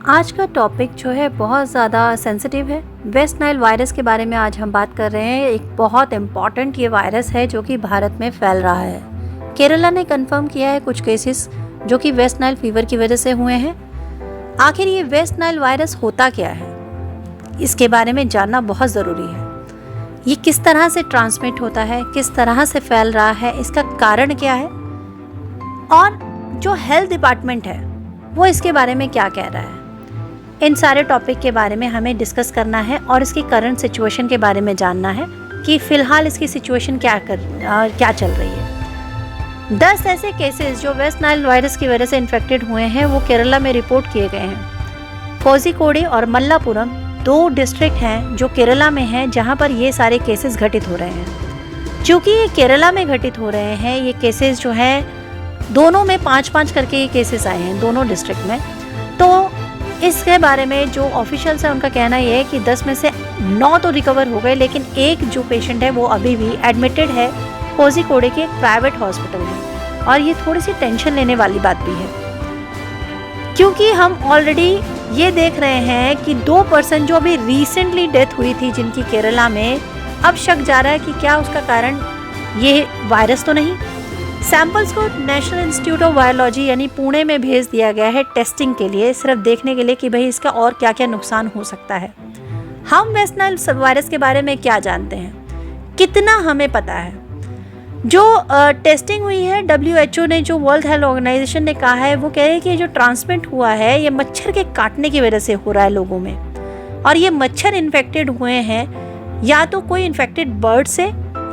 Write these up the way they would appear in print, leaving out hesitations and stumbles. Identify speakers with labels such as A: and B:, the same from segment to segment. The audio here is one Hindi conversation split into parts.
A: आज का टॉपिक जो है बहुत ज़्यादा सेंसिटिव है। वेस्ट नाइल वायरस के बारे में आज हम बात कर रहे हैं। एक बहुत इम्पॉर्टेंट ये वायरस है जो कि भारत में फैल रहा है। केरला ने कंफर्म किया है कुछ केसेस जो कि वेस्ट नाइल फीवर की वजह से हुए हैं। आखिर ये वेस्ट नाइल वायरस होता क्या है, इसके बारे में जानना बहुत ज़रूरी है। ये किस तरह से ट्रांसमिट होता है, किस तरह से फैल रहा है, इसका कारण क्या है और जो हेल्थ डिपार्टमेंट है वो इसके बारे में क्या कह रहा है। इन सारे टॉपिक के बारे में हमें डिस्कस करना है और इसकी करंट सिचुएशन के बारे में जानना है कि फ़िलहाल इसकी सिचुएशन क्या चल रही है। 10 ऐसे केसेस जो वेस्ट नाइल वायरस की वजह से इन्फेक्टेड हुए हैं वो केरला में रिपोर्ट किए गए हैं। कोझिकोड और मल्लापुरम 2 डिस्ट्रिक्ट हैं जो केरला में हैं जहां पर ये सारे केसेस घटित हो रहे हैं। क्योंकि ये केरला में घटित हो रहे हैं, ये केसेस जो हैं दोनों में 5-5 करके ये केसेस आए हैं दोनों डिस्ट्रिक्ट में। तो इसके बारे में जो ऑफिशियल्स है उनका कहना ये है कि 10 में से 9 तो रिकवर हो गए, लेकिन एक जो पेशेंट है वो अभी भी एडमिटेड है कोझिकोड के एक प्राइवेट हॉस्पिटल में। और ये थोड़ी सी टेंशन लेने वाली बात भी है क्योंकि हम ऑलरेडी ये देख रहे हैं कि 2 पर्सन जो अभी रिसेंटली डेथ हुई थी जिनकी केरला में, अब शक जा रहा है कि क्या उसका कारण ये वायरस तो नहीं। सैंपल्स को नेशनल इंस्टीट्यूट ऑफ वायरोलॉजी यानी पुणे में भेज दिया गया है टेस्टिंग के लिए, सिर्फ देखने के लिए कि भाई इसका और क्या क्या नुकसान हो सकता है। हम वेस्ट नाइल वायरस के बारे में क्या जानते हैं, कितना हमें पता है। जो टेस्टिंग हुई है WHO ने, जो वर्ल्ड हेल्थ ऑर्गेनाइजेशन ने कहा है, वो कह रहे हैं कि जो ट्रांसमिट हुआ है ये मच्छर के काटने की वजह से हो रहा है लोगों में। और ये मच्छर इन्फेक्टेड हुए हैं या तो कोई इन्फेक्टेड बर्ड से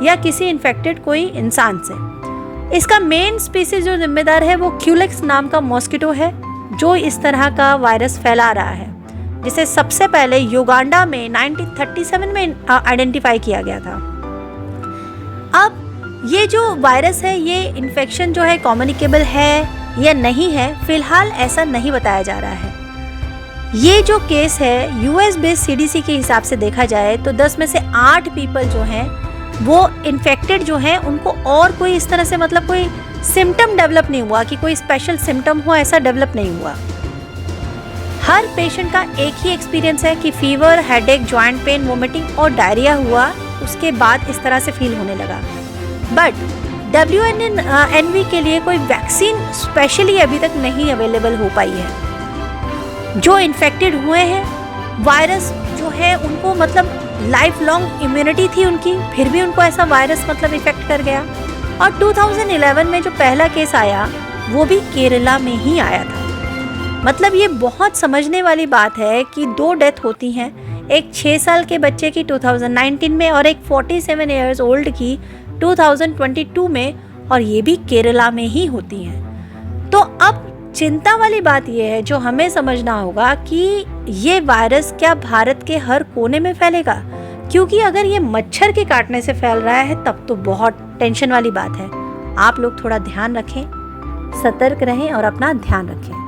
A: या किसी इन्फेक्टेड कोई इंसान से। इसका मेन स्पीसीज जो जिम्मेदार है वो क्यूलेक्स नाम का मॉस्किटो है जो इस तरह का वायरस फैला रहा है, जिसे सबसे पहले युगांडा में 1937 में आइडेंटिफाई किया गया था। अब ये जो वायरस है, ये इन्फेक्शन जो है कम्युनिकेबल है या नहीं है, फिलहाल ऐसा नहीं बताया जा रहा है। ये जो केस है US बेस्ड CDC के हिसाब से देखा जाए तो 10 में से 8 पीपल जो हैं वो इन्फेक्टेड जो हैं उनको और कोई इस तरह से मतलब कोई सिम्टम डेवलप नहीं हुआ कि कोई स्पेशल सिम्टम हो, ऐसा डेवलप नहीं हुआ। हर पेशेंट का एक ही एक्सपीरियंस है कि fever, headache, joint pain, vomiting और डायरिया हुआ, उसके बाद इस तरह से फील होने लगा। बट WNV के लिए कोई वैक्सीन स्पेशली अभी तक नहीं अवेलेबल हो पाई है। जो इन्फेक्टेड हुए हैं वायरस जो है उनको मतलब लाइफ लॉन्ग इम्यूनिटी थी उनकी, फिर भी उनको ऐसा वायरस मतलब इफेक्ट कर गया। और 2011 में जो पहला केस आया वो भी केरला में ही आया था। मतलब ये बहुत समझने वाली बात है कि 2 डेथ होती हैं, एक 6 साल के बच्चे की 2019 में और एक 47 ईयर्स ओल्ड की 2022 में, और ये भी केरला में ही होती हैं। तो अब चिंता वाली बात यह है जो हमें समझना होगा कि ये वायरस क्या भारत के हर कोने में फैलेगा, क्योंकि अगर ये मच्छर के काटने से फैल रहा है तब तो बहुत टेंशन वाली बात है। आप लोग थोड़ा ध्यान रखें, सतर्क रहें और अपना ध्यान रखें।